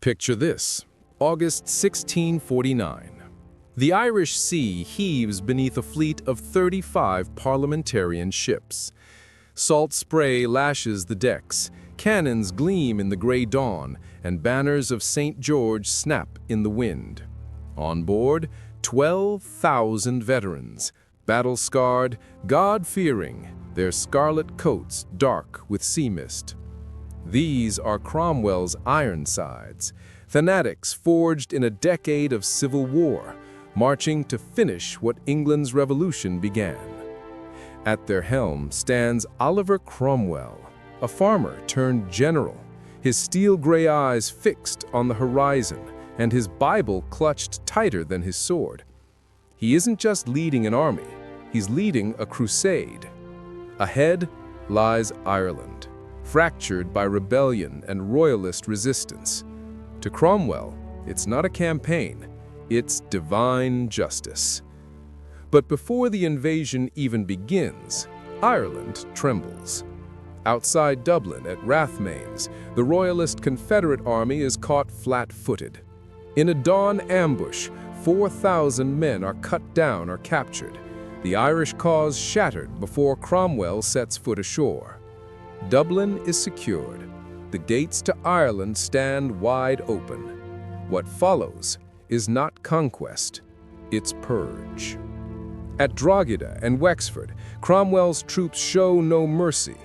Picture this, August 1649. The Irish Sea heaves beneath a fleet of 35 parliamentarian ships. Salt spray lashes the decks, cannons gleam in the gray dawn, and banners of St. George snap in the wind. On board, 12,000 veterans, battle-scarred, God-fearing, their scarlet coats dark with sea mist. These are Cromwell's Ironsides, fanatics forged in a decade of civil war, marching to finish what England's revolution began. At their helm stands Oliver Cromwell, a farmer turned general, his steel-gray eyes fixed on the horizon and his Bible clutched tighter than his sword. He isn't just leading an army, he's leading a crusade. Ahead lies Ireland, fractured by rebellion and royalist resistance. To Cromwell, it's not a campaign, it's divine justice. But before the invasion even begins, Ireland trembles. Outside Dublin at Rathmaines, the royalist Confederate army is caught flat-footed. In a dawn ambush, 4,000 men are cut down or captured, the Irish cause shattered before Cromwell sets foot ashore. Dublin is secured. The gates to Ireland stand wide open. What follows is not conquest, it's purge. At Drogheda and Wexford, Cromwell's troops show no mercy.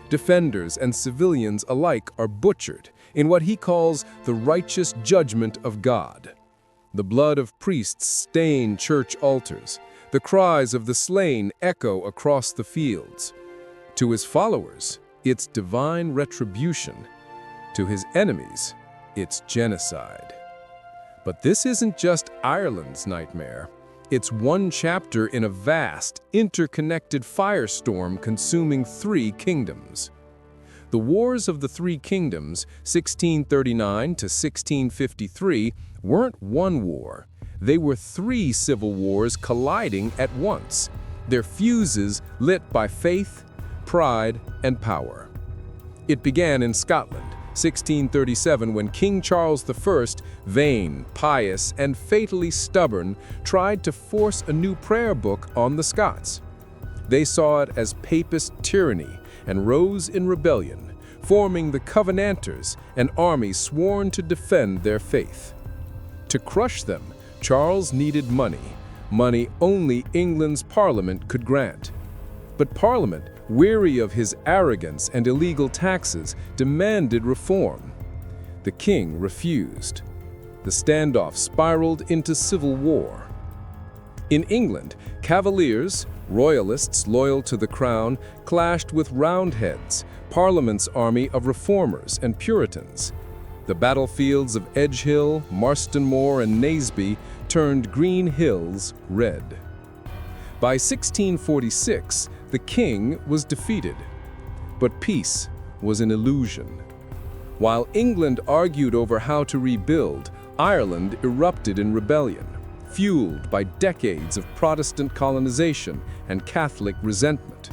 Defenders and civilians alike are butchered in what he calls the righteous judgment of God. The blood of priests stain church altars. The cries of the slain echo across the fields. To his followers, it's divine retribution. To his enemies, it's genocide. But this isn't just Ireland's nightmare. It's one chapter in a vast, interconnected firestorm consuming 3 kingdoms. The Wars of the Three Kingdoms, 1639 to 1653, weren't one war. They were 3 civil wars colliding at once, their fuses lit by faith, pride, and power. It began in Scotland, 1637, when King Charles I, vain, pious, and fatally stubborn, tried to force a new prayer book on the Scots. They saw it as papist tyranny and rose in rebellion, forming the Covenanters, an army sworn to defend their faith. To crush them, Charles needed money only England's Parliament could grant. But Parliament, weary of his arrogance and illegal taxes, demanded reform. The king refused. The standoff spiraled into civil war. In England, Cavaliers, royalists loyal to the crown, clashed with Roundheads, Parliament's army of reformers and Puritans. The battlefields of Edgehill, Marston Moor, and Naseby turned green hills red. By 1646, the king was defeated, but peace was an illusion. While England argued over how to rebuild, Ireland erupted in rebellion, fueled by decades of Protestant colonization and Catholic resentment.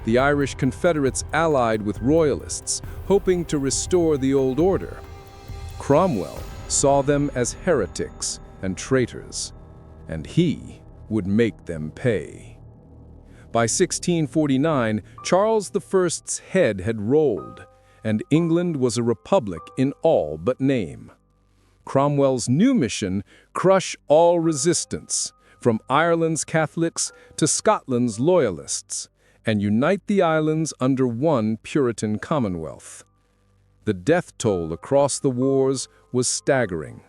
The Irish Confederates allied with royalists, hoping to restore the old order. Cromwell saw them as heretics and traitors, and he would make them pay. By 1649, Charles I's head had rolled, and England was a republic in all but name. Cromwell's new mission: crush all resistance, from Ireland's Catholics to Scotland's loyalists, and unite the islands under one Puritan Commonwealth. The death toll across the wars was staggering.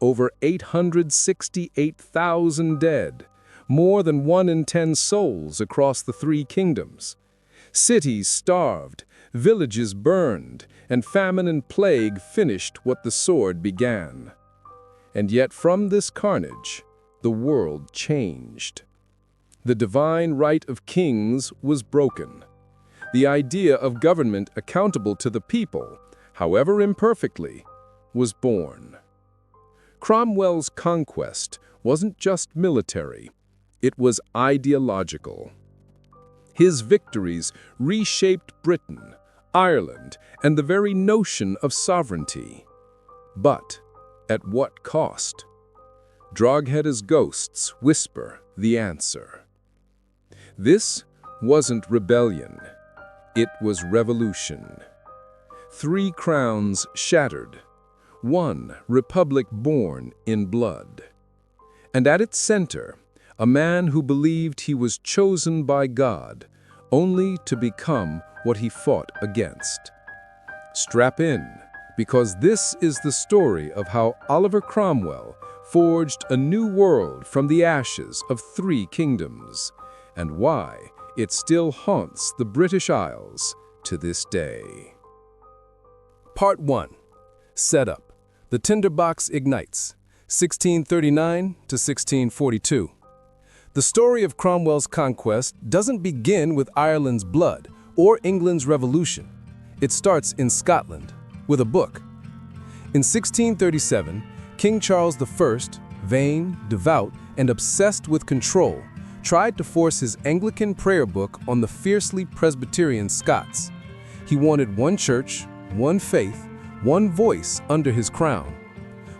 Over 868,000 dead, more than 1 in 10 souls across the 3 kingdoms. Cities starved, villages burned, and famine and plague finished what the sword began. And yet from this carnage, the world changed. The divine right of kings was broken. The idea of government accountable to the people, however imperfectly, was born. Cromwell's conquest wasn't just military, it was ideological. His victories reshaped Britain, Ireland, and the very notion of sovereignty. But at what cost? Drogheda's ghosts whisper the answer. This wasn't rebellion. It was revolution. 3 crowns shattered. 1 republic born in blood. And at its center, a man who believed he was chosen by God, only to become what he fought against. Strap in, because this is the story of how Oliver Cromwell forged a new world from the ashes of 3 kingdoms, and why it still haunts the British Isles to this day. Part 1. Setup. The Tinderbox Ignites, 1639 to 1642. The story of Cromwell's conquest doesn't begin with Ireland's blood or England's revolution. It starts in Scotland, with a book. In 1637, King Charles I, vain, devout, and obsessed with control, tried to force his Anglican prayer book on the fiercely Presbyterian Scots. He wanted one church, one faith, one voice under his crown.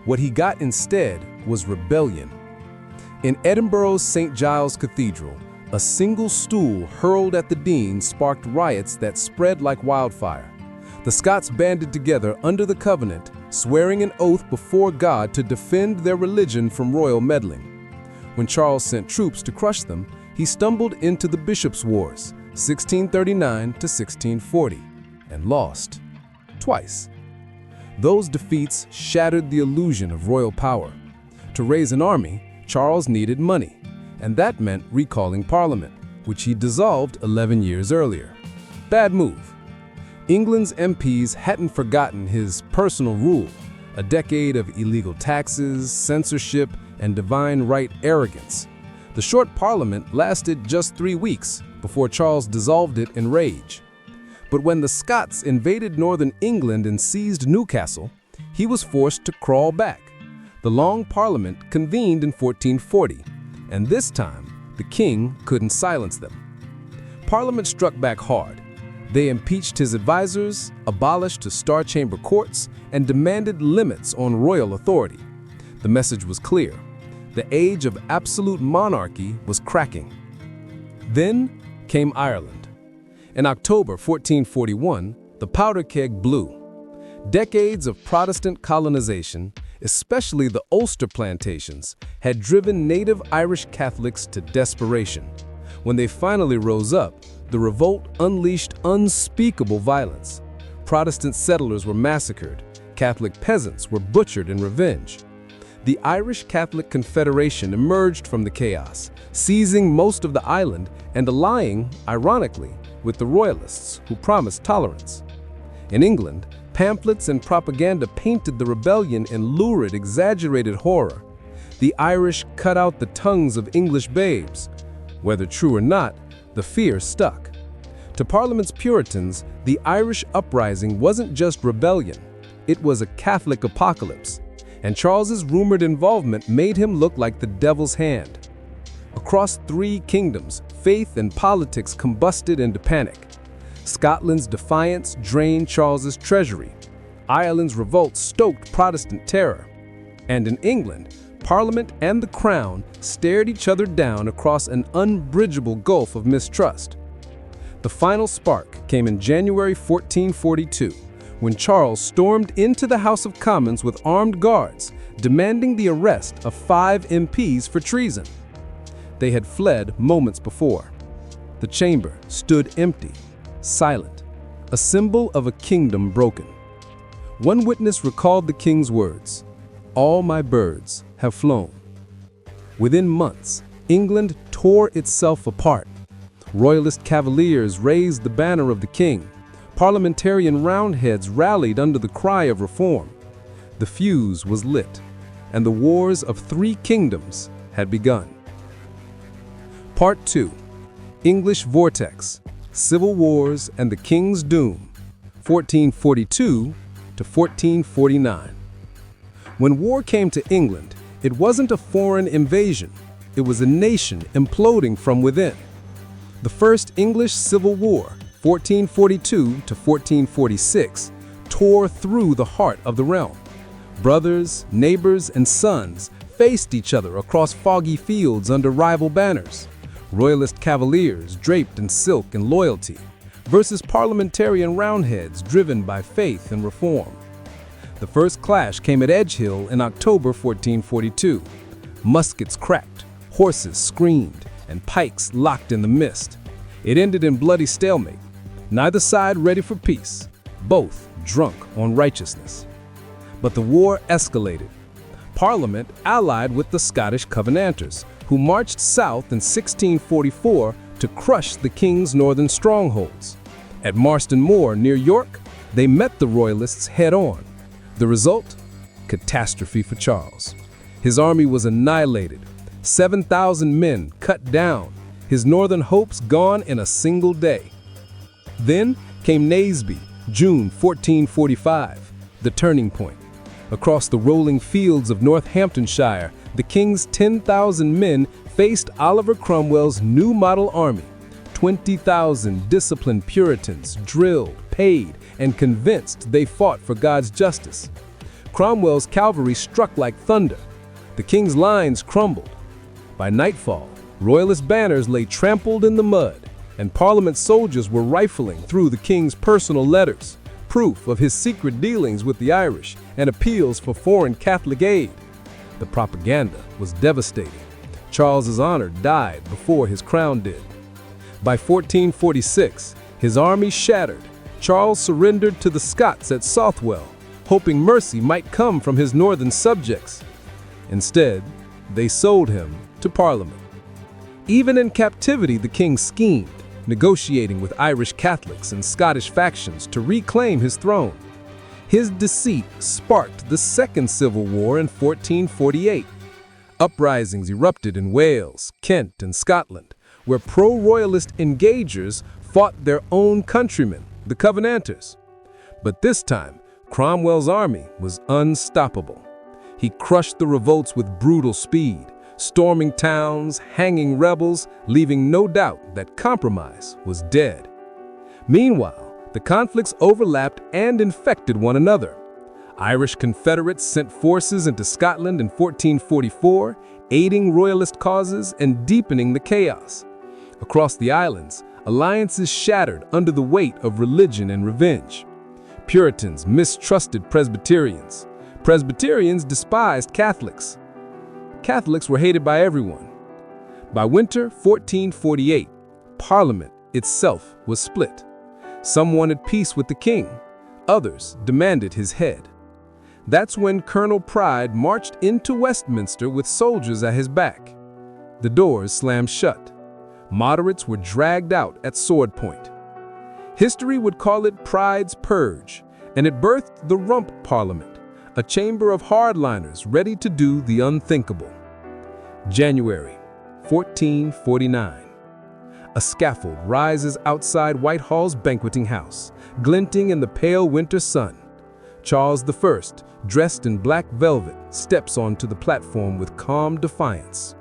What he got instead was rebellion. In Edinburgh's St. Giles Cathedral, a single stool hurled at the dean sparked riots that spread like wildfire. The Scots banded together under the Covenant, swearing an oath before God to defend their religion from royal meddling. When Charles sent troops to crush them, he stumbled into the Bishops' Wars, 1639 to 1640, and lost. Twice. Those defeats shattered the illusion of royal power. To raise an army, Charles needed money, and that meant recalling Parliament, which he dissolved 11 years earlier. Bad move. England's MPs hadn't forgotten his personal rule, a decade of illegal taxes, censorship, and divine right arrogance. The short Parliament lasted just 3 weeks before Charles dissolved it in rage. But when the Scots invaded northern England and seized Newcastle, he was forced to crawl back. The Long Parliament convened in 1440, and this time, the king couldn't silence them. Parliament struck back hard. They impeached his advisors, abolished the Star Chamber courts, and demanded limits on royal authority. The message was clear. The age of absolute monarchy was cracking. Then came Ireland. In October 1441, the powder keg blew. Decades of Protestant colonization, especially the Ulster plantations, had driven native Irish Catholics to desperation. When they finally rose up, the revolt unleashed unspeakable violence. Protestant settlers were massacred. Catholic peasants were butchered in revenge. The Irish Catholic Confederation emerged from the chaos, seizing most of the island and allying, ironically, with the Royalists, who promised tolerance. In England, pamphlets and propaganda painted the rebellion in lurid, exaggerated horror. The Irish cut out the tongues of English babes. Whether true or not, the fear stuck. To Parliament's Puritans, the Irish uprising wasn't just rebellion. It was a Catholic apocalypse, and Charles's rumored involvement made him look like the devil's hand. Across 3 kingdoms, faith and politics combusted into panic. Scotland's defiance drained Charles's treasury. Ireland's revolt stoked Protestant terror. And in England, Parliament and the Crown stared each other down across an unbridgeable gulf of mistrust. The final spark came in January 1442, when Charles stormed into the House of Commons with armed guards, demanding the arrest of 5 MPs for treason. They had fled moments before. The chamber stood empty, silent, a symbol of a kingdom broken. One witness recalled the king's words, "All my birds have flown." Within months, England tore itself apart. Royalist cavaliers raised the banner of the king. Parliamentarian roundheads rallied under the cry of reform. The fuse was lit, and the wars of 3 kingdoms had begun. Part 2. English Vortex, Civil Wars and the King's Doom, 1442 to 1449. When war came to England, it wasn't a foreign invasion. It was a nation imploding from within. The First English Civil War, 1442 to 1446, tore through the heart of the realm. Brothers, neighbors, and sons faced each other across foggy fields under rival banners. Royalist cavaliers draped in silk and loyalty versus parliamentarian roundheads driven by faith and reform. The first clash came at Edgehill in October 1442. Muskets cracked, horses screamed, and pikes locked in the mist. It ended in bloody stalemate, neither side ready for peace, both drunk on righteousness. But the war escalated. Parliament allied with the Scottish Covenanters, who marched south in 1644 to crush the king's northern strongholds. At Marston Moor near York, they met the Royalists head-on. The result? Catastrophe for Charles. His army was annihilated, 7,000 men cut down, his northern hopes gone in a single day. Then came Naseby, June 1445, the turning point. Across the rolling fields of Northamptonshire, the king's 10,000 men faced Oliver Cromwell's new model army. 20,000 disciplined Puritans, drilled, paid, and convinced they fought for God's justice. Cromwell's cavalry struck like thunder. The king's lines crumbled. By nightfall, Royalist banners lay trampled in the mud, and Parliament soldiers were rifling through the king's personal letters, proof of his secret dealings with the Irish and appeals for foreign Catholic aid. The propaganda was devastating. Charles's honor died before his crown did. By 1446, his army shattered. Charles surrendered to the Scots at Southwell, hoping mercy might come from his northern subjects. Instead, they sold him to Parliament. Even in captivity, the king schemed, negotiating with Irish Catholics and Scottish factions to reclaim his throne. His deceit sparked the Second Civil War in 1448. Uprisings erupted in Wales, Kent, and Scotland, where pro-royalist engagers fought their own countrymen, the Covenanters. But this time, Cromwell's army was unstoppable. He crushed the revolts with brutal speed, storming towns, hanging rebels, leaving no doubt that compromise was dead. Meanwhile, the conflicts overlapped and infected one another. Irish Confederates sent forces into Scotland in 1444, aiding royalist causes and deepening the chaos. Across the islands, alliances shattered under the weight of religion and revenge. Puritans mistrusted Presbyterians. Presbyterians despised Catholics. Catholics were hated by everyone. By winter 1448, Parliament itself was split. Some wanted peace with the king, others demanded his head. That's when Colonel Pride marched into Westminster with soldiers at his back. The doors slammed shut. Moderates were dragged out at sword point. History would call it Pride's Purge, and it birthed the Rump Parliament, a chamber of hardliners ready to do the unthinkable. January 1449. A scaffold rises outside Whitehall's banqueting house, glinting in the pale winter sun. Charles I, dressed in black velvet, steps onto the platform with calm defiance.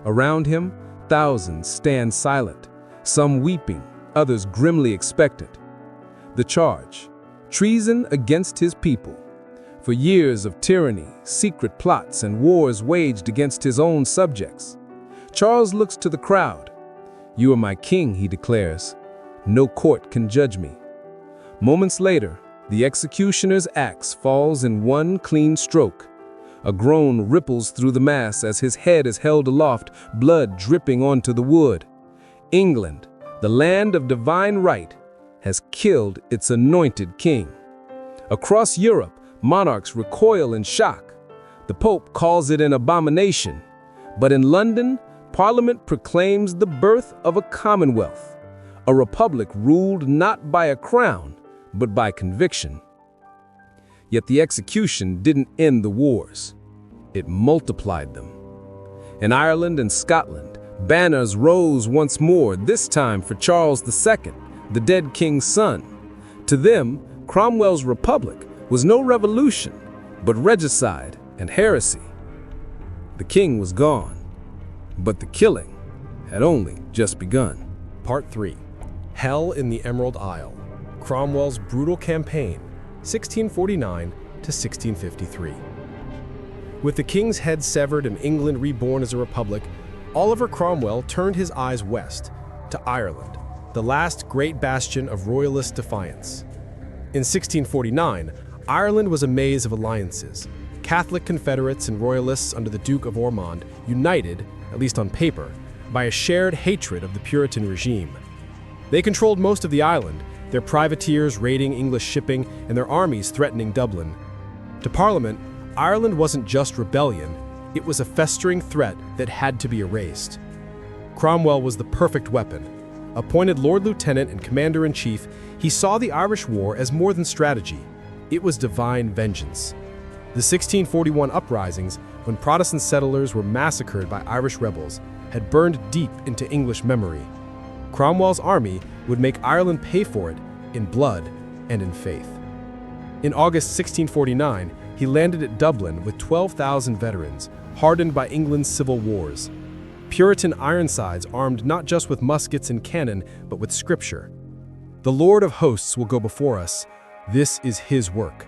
Around him, thousands stand silent, some weeping, others grimly expectant. The charge: treason against his people. For years of tyranny, secret plots, and wars waged against his own subjects. Charles looks to the crowd. "You are my king," he declares. "No court can judge me." Moments later, the executioner's axe falls in one clean stroke. A groan ripples through the mass as his head is held aloft, blood dripping onto the wood. England, the land of divine right, has killed its anointed king. Across Europe, monarchs recoil in shock. The Pope calls it an abomination. But in London, Parliament proclaims the birth of a Commonwealth, a republic ruled not by a crown, but by conviction. Yet the execution didn't end the wars. It multiplied them. In Ireland and Scotland, banners rose once more, this time for Charles II, the dead king's son. To them, Cromwell's republic was no revolution, but regicide and heresy. The king was gone, but the killing had only just begun. Part 3. Hell in the Emerald Isle. Cromwell's brutal campaign, 1649 to 1653. With the king's head severed and England reborn as a republic, Oliver Cromwell turned his eyes west, to Ireland, the last great bastion of royalist defiance. In 1649, Ireland was a maze of alliances. Catholic confederates and royalists under the Duke of Ormond united, at least on paper, by a shared hatred of the Puritan regime. They controlled most of the island, their privateers raiding English shipping and their armies threatening Dublin. To Parliament, Ireland wasn't just rebellion, it was a festering threat that had to be erased. Cromwell was the perfect weapon. Appointed Lord Lieutenant and Commander-in-Chief, he saw the Irish War as more than strategy. It was divine vengeance. The 1641 uprisings, when Protestant settlers were massacred by Irish rebels, had burned deep into English memory. Cromwell's army would make Ireland pay for it in blood and in faith. In August 1649, he landed at Dublin with 12,000 veterans, hardened by England's civil wars. Puritan Ironsides armed not just with muskets and cannon, but with scripture. The Lord of hosts will go before us. This is his work.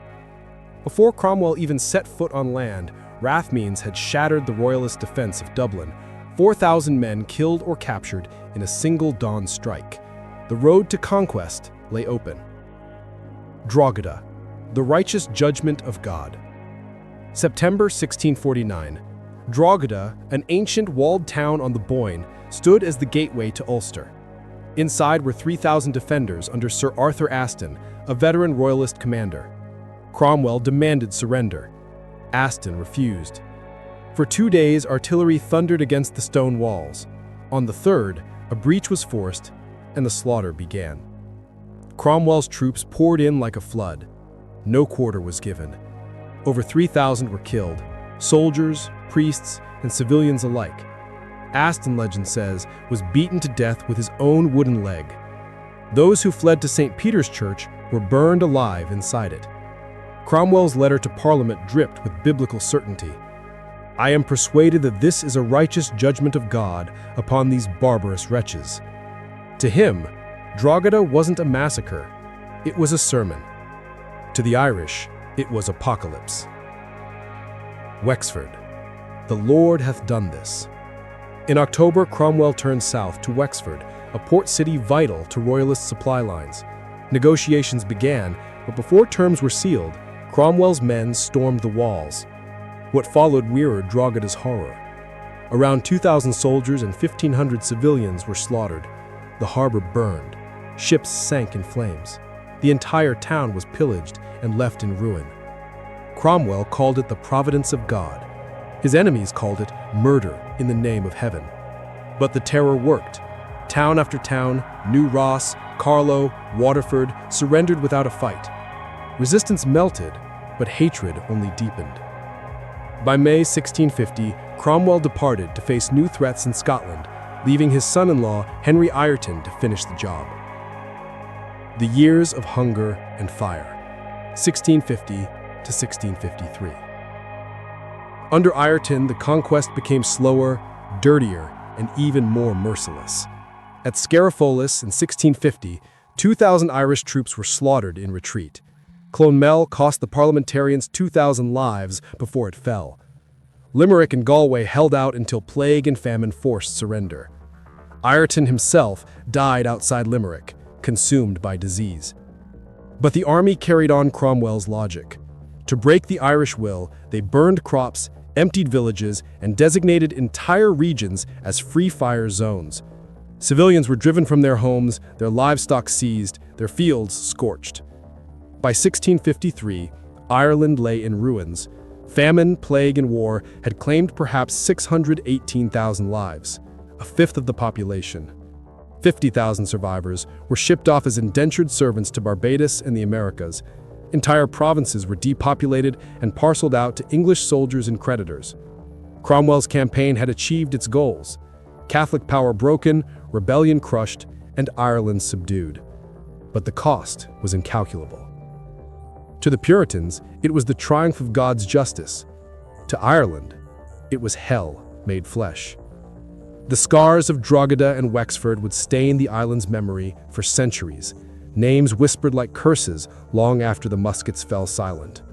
Before Cromwell even set foot on land, Rathmines had shattered the royalist defense of Dublin. 4,000 men killed or captured in a single dawn strike. The road to conquest lay open. Drogheda, the righteous judgment of God. September 1649. Drogheda, an ancient walled town on the Boyne, stood as the gateway to Ulster. Inside were 3,000 defenders under Sir Arthur Aston, a veteran royalist commander. Cromwell demanded surrender. Aston refused. For 2 days, artillery thundered against the stone walls. On the third, a breach was forced, and the slaughter began. Cromwell's troops poured in like a flood. No quarter was given. Over 3,000 were killed, soldiers, priests, and civilians alike. Aston, legend says, was beaten to death with his own wooden leg. Those who fled to St. Peter's Church were burned alive inside it. Cromwell's letter to Parliament dripped with biblical certainty. I am persuaded that this is a righteous judgment of God upon these barbarous wretches. To him, Drogheda wasn't a massacre, it was a sermon. To the Irish, it was apocalypse. Wexford. The Lord hath done this. In October, Cromwell turned south to Wexford, a port city vital to royalist supply lines. Negotiations began, but before terms were sealed, Cromwell's men stormed the walls. What followed mirrored Drogheda's horror. Around 2,000 soldiers and 1,500 civilians were slaughtered. The harbor burned. Ships sank in flames. The entire town was pillaged and left in ruin. Cromwell called it the providence of God. His enemies called it murder in the name of heaven. But the terror worked. Town after town, New Ross, Carlow, Waterford, surrendered without a fight. Resistance melted, but hatred only deepened. By May 1650, Cromwell departed to face new threats in Scotland, leaving his son-in-law, Henry Ireton, to finish the job. The years of hunger and fire, 1650 to 1653. Under Ireton, the conquest became slower, dirtier, and even more merciless. At Scarifolis in 1650, 2,000 Irish troops were slaughtered in retreat. Clonmel cost the parliamentarians 2,000 lives before it fell. Limerick and Galway held out until plague and famine forced surrender. Ireton himself died outside Limerick, consumed by disease. But the army carried on Cromwell's logic. To break the Irish will, they burned crops, emptied villages, and designated entire regions as free fire zones. Civilians were driven from their homes, their livestock seized, their fields scorched. By 1653, Ireland lay in ruins. Famine, plague, and war had claimed perhaps 618,000 lives, a fifth of the population. 50,000 survivors were shipped off as indentured servants to Barbados and the Americas. Entire provinces were depopulated and parceled out to English soldiers and creditors. Cromwell's campaign had achieved its goals. Catholic power broken, rebellion crushed, and Ireland subdued. But the cost was incalculable. To the Puritans, it was the triumph of God's justice. To Ireland, it was hell made flesh. The scars of Drogheda and Wexford would stain the island's memory for centuries, names whispered like curses long after the muskets fell silent.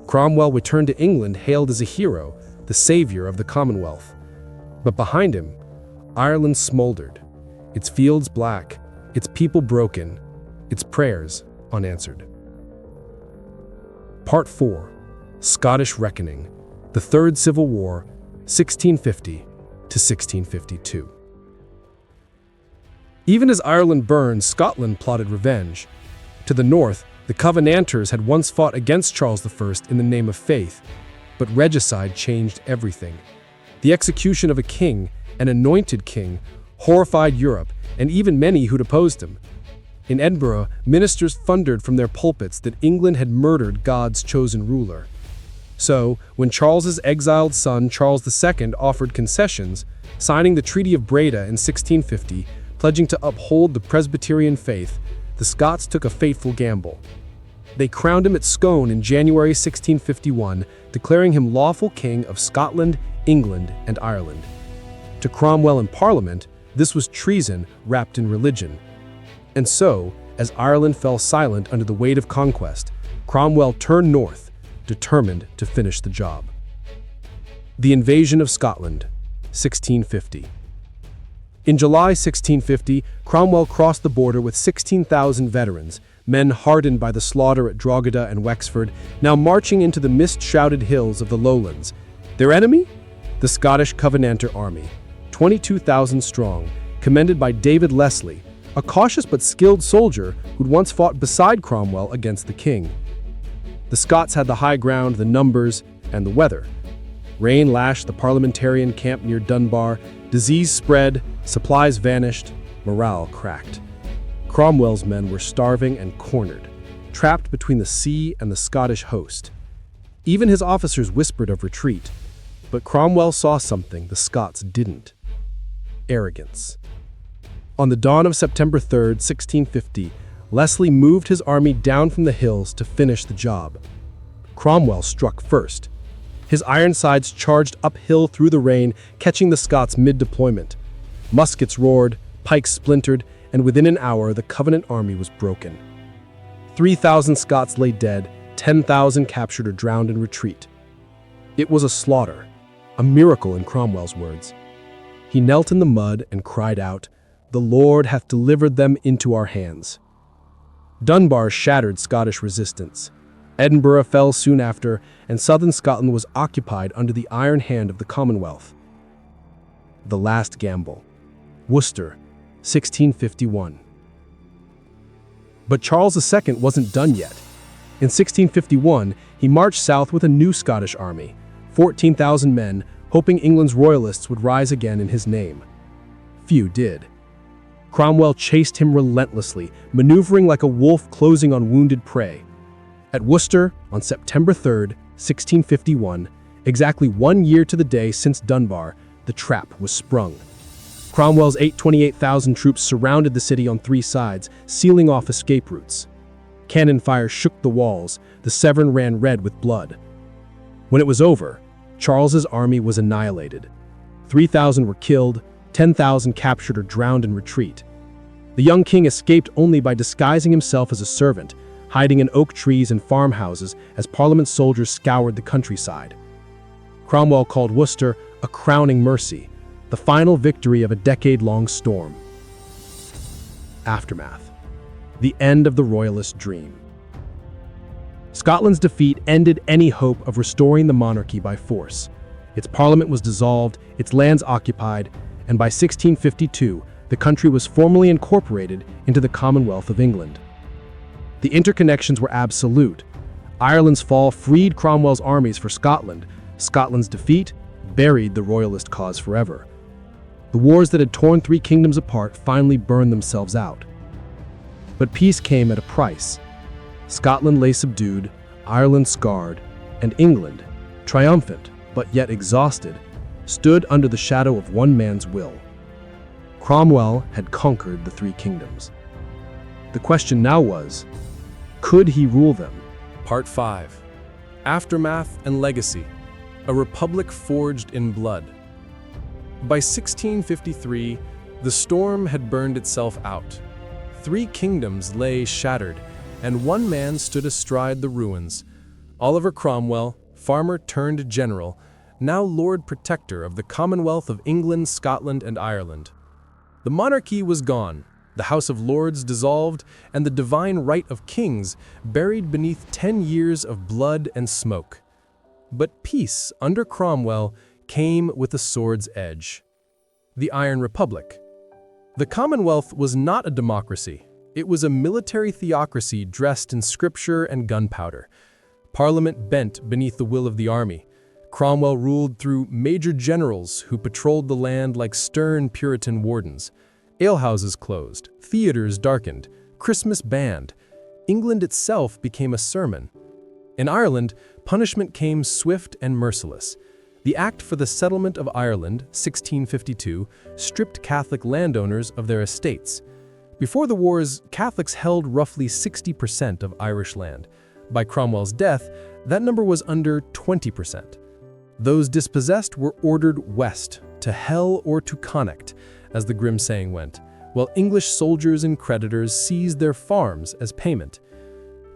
Cromwell returned to England hailed as a hero, the savior of the Commonwealth. But behind him, Ireland smoldered, its fields black, its people broken, its prayers unanswered. Part 4. Scottish Reckoning, the Third Civil War, 1650 to 1652. Even as Ireland burned, Scotland plotted revenge. To the north, the Covenanters had once fought against Charles I in the name of faith, but regicide changed everything. The execution of a king, an anointed king, horrified Europe and even many who'd opposed him. In Edinburgh, ministers thundered from their pulpits that England had murdered God's chosen ruler. So, when Charles's exiled son Charles II offered concessions, signing the Treaty of Breda in 1650, pledging to uphold the Presbyterian faith, the Scots took a fateful gamble. They crowned him at Scone in January 1651, declaring him lawful king of Scotland, England, and Ireland. To Cromwell and Parliament, this was treason wrapped in religion. And so, as Ireland fell silent under the weight of conquest, Cromwell turned north, determined to finish the job. The Invasion of Scotland, 1650. In July 1650, Cromwell crossed the border with 16,000 veterans, men hardened by the slaughter at Drogheda and Wexford, now marching into the mist-shrouded hills of the lowlands. Their enemy? The Scottish Covenanter army, 22,000 strong, commanded by David Leslie, a cautious but skilled soldier who'd once fought beside Cromwell against the king. The Scots had the high ground, the numbers, and the weather. Rain lashed the parliamentarian camp near Dunbar, disease spread, supplies vanished, morale cracked. Cromwell's men were starving and cornered, trapped between the sea and the Scottish host. Even his officers whispered of retreat, but Cromwell saw something the Scots didn't: arrogance. On the dawn of September 3rd, 1650, Leslie moved his army down from the hills to finish the job. Cromwell struck first. His Ironsides charged uphill through the rain, catching the Scots mid-deployment. Muskets roared, pikes splintered, and within an hour the Covenant army was broken. 3,000 Scots lay dead, 10,000 captured or drowned in retreat. It was a slaughter, a miracle in Cromwell's words. He knelt in the mud and cried out, "The Lord hath delivered them into our hands." Dunbar shattered Scottish resistance. Edinburgh fell soon after, and southern Scotland was occupied under the iron hand of the Commonwealth. The last gamble. Worcester, 1651. But Charles II wasn't done yet. In 1651, he marched south with a new Scottish army, 14,000 men, hoping England's royalists would rise again in his name. Few did. Cromwell chased him relentlessly, maneuvering like a wolf closing on wounded prey. At Worcester, on September 3rd, 1651, exactly 1 year to the day since Dunbar, the trap was sprung. Cromwell's 28,000 troops surrounded the city on three sides, sealing off escape routes. Cannon fire shook the walls, the Severn ran red with blood. When it was over, Charles's army was annihilated. 3,000 were killed, 10,000 captured or drowned in retreat. The young king escaped only by disguising himself as a servant, hiding in oak trees and farmhouses as Parliament soldiers scoured the countryside. Cromwell called Worcester a crowning mercy, the final victory of a decade-long storm. Aftermath. The end of the royalist dream. Scotland's defeat ended any hope of restoring the monarchy by force. Its parliament was dissolved, its lands occupied, and by 1652, the country was formally incorporated into the Commonwealth of England. The interconnections were absolute. Ireland's fall freed Cromwell's armies for Scotland. Scotland's defeat buried the royalist cause forever. The wars that had torn three kingdoms apart finally burned themselves out. But peace came at a price. Scotland lay subdued, Ireland scarred, and England, triumphant but yet exhausted, stood under the shadow of one man's will. Cromwell had conquered the three kingdoms. The question now was, could he rule them? Part 5. Aftermath and Legacy. A republic forged in blood. By 1653, the storm had burned itself out. Three kingdoms lay shattered, and one man stood astride the ruins, Oliver Cromwell, farmer turned general, now Lord Protector of the Commonwealth of England, Scotland, and Ireland. The monarchy was gone, the House of Lords dissolved, and the divine right of kings buried beneath 10 years of blood and smoke. But peace under Cromwell came with a sword's edge. The Iron Republic. The Commonwealth was not a democracy. It was a military theocracy dressed in scripture and gunpowder. Parliament bent beneath the will of the army. Cromwell ruled through major generals who patrolled the land like stern Puritan wardens. Alehouses closed, theaters darkened, Christmas banned. England itself became a sermon. In Ireland, punishment came swift and merciless. The Act for the Settlement of Ireland, 1652, stripped Catholic landowners of their estates. Before the wars, Catholics held roughly 60% of Irish land. By Cromwell's death, that number was under 20%. Those dispossessed were ordered west, to hell or to Connacht, as the grim saying went, while English soldiers and creditors seized their farms as payment.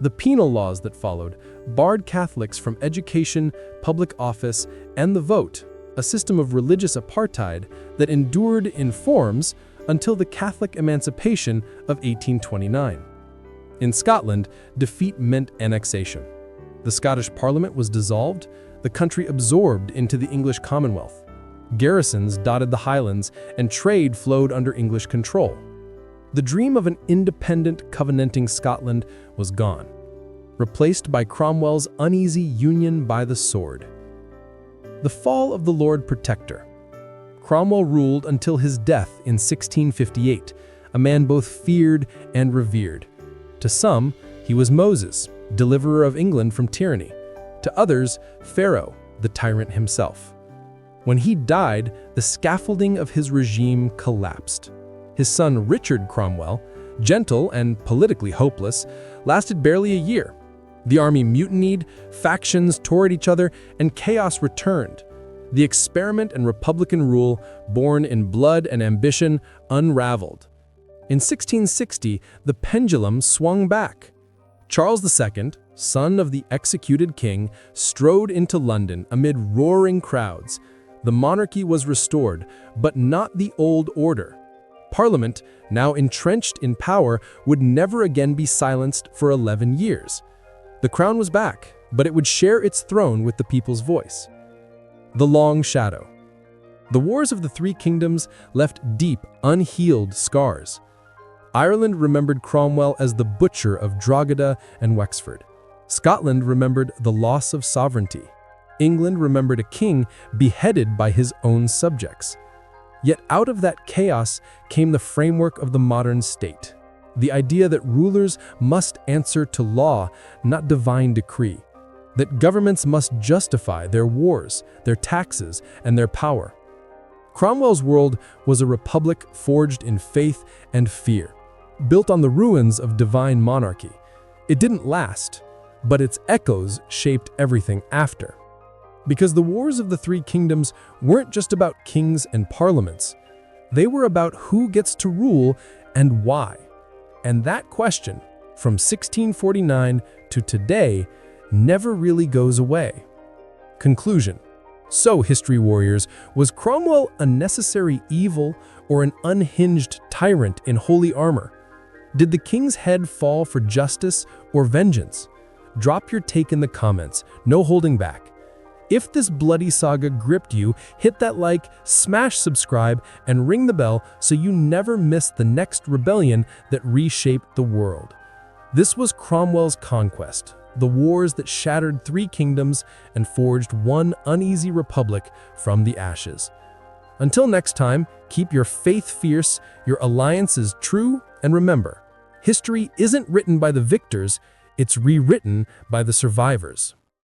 The penal laws that followed barred Catholics from education, public office, and the vote, a system of religious apartheid that endured in forms until the Catholic emancipation of 1829. In Scotland, defeat meant annexation. The Scottish Parliament was dissolved, the country absorbed into the English Commonwealth. Garrisons dotted the Highlands, and trade flowed under English control. The dream of an independent, covenanting Scotland was gone, replaced by Cromwell's uneasy union by the sword. The fall of the Lord Protector. Cromwell ruled until his death in 1658, a man both feared and revered. To some, he was Moses, deliverer of England from tyranny. To others, Pharaoh, the tyrant himself. When he died, the scaffolding of his regime collapsed. His son Richard Cromwell, gentle and politically hopeless, lasted barely a year. The army mutinied, factions tore at each other, and chaos returned. The experiment and republican rule, born in blood and ambition, unraveled. In 1660, the pendulum swung back. Charles II, son of the executed king, strode into London amid roaring crowds. The monarchy was restored, but not the old order. Parliament, now entrenched in power, would never again be silenced for 11 years. The crown was back, but it would share its throne with the people's voice. The Long Shadow. The Wars of the Three Kingdoms left deep, unhealed scars. Ireland remembered Cromwell as the butcher of Drogheda and Wexford. Scotland remembered the loss of sovereignty. England remembered a king beheaded by his own subjects. Yet out of that chaos came the framework of the modern state. The idea that rulers must answer to law, not divine decree. That governments must justify their wars, their taxes, and their power. Cromwell's world was a republic forged in faith and fear, built on the ruins of divine monarchy. It didn't last, but its echoes shaped everything after. Because the Wars of the Three Kingdoms weren't just about kings and parliaments. They were about who gets to rule and why. And that question, from 1649 to today, never really goes away. Conclusion. So, history warriors, was Cromwell a necessary evil or an unhinged tyrant in holy armor? Did the king's head fall for justice or vengeance? Drop your take in the comments, no holding back. If this bloody saga gripped you, hit that like, smash subscribe, and ring the bell so you never miss the next rebellion that reshaped the world. This was Cromwell's Conquest, the wars that shattered three kingdoms and forged one uneasy republic from the ashes. Until next time, keep your faith fierce, your alliances true, and remember, history isn't written by the victors, it's rewritten by the survivors.